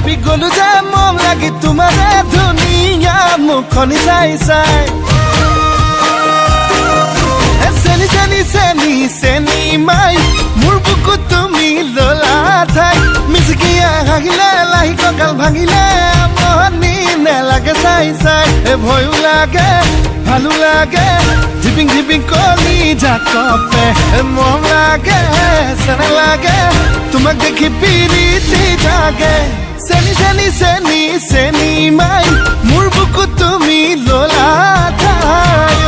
ভাবি গলো যে মন লাগি তোমাৰে ধুনীয়া মুখনি চাই চাই চেনি চেনি চেনি চেনি মাই মোৰ বুকুত তুমি ললা ঠাই মিচিকিয়া হাগিলে লাহি কঁকাল ভাঙিলে মনি নেলাগে চাই চাই ভয়ো লাগে ভালো লাগে ঝিপিং ঝিপিং কলি জাকপে মন লাগে চেনে লাগে তোমাক দেখি পিৰিতি জাগে চেনি চেনি চেনি চেনি মাই মোৰ বুকুত তুমি ললা ঠাই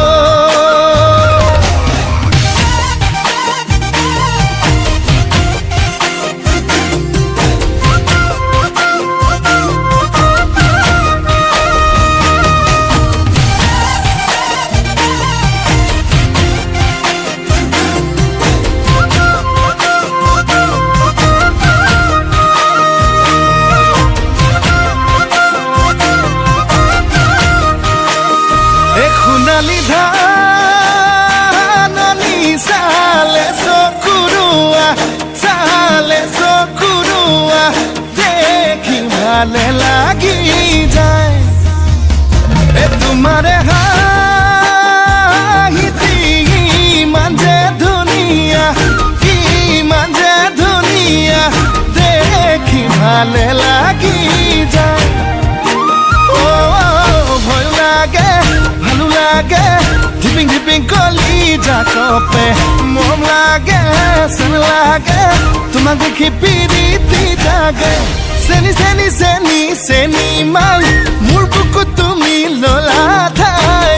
সোণালী ধাননি চালে চকুৰুৱা দেখি ভালে লাগি যায় তোমাৰে হাঁহিতি ইমান যে ধুনীয়া দেখি ভালে লাগি যায় ভয় লাগে ভালো লাগে ঝিপিং ঝিপিং কলি জাকপে মন লাগে চেন লাগে তোমাক দেখি পিৰিতি জাগে চেনি চেনি চেনি চেনি মাই মোৰ বুকুত তুমি ললা ঠাই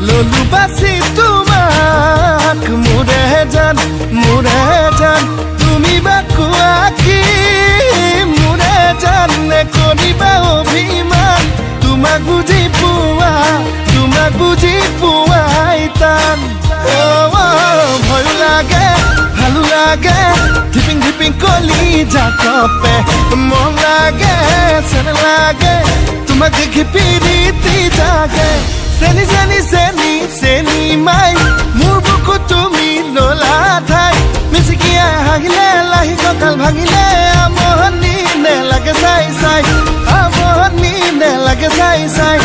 ললু বাসি তোমাক মোৰে জান তুমি বা কোৱা কি মোৰে জান নে কৰিবা অভিমান তোমাক বুজি পোৱাই টান ভয় লাগে ভালো লাগে ঝিপিং ঝিপিং কলি জাকপে মন লাগে চেন লাগে তোমাক দেখি পিৰিতি জাগে চেনি চেনি চেনি চেনি মাই মোৰ বুকুত তুমি ললা ঠাই মিচিকিয়া হাগিলে লাহি কঁকাল ভাঙিলে আমনি নেলাগে চাই চাই আমনি নেলাগে চাই চাই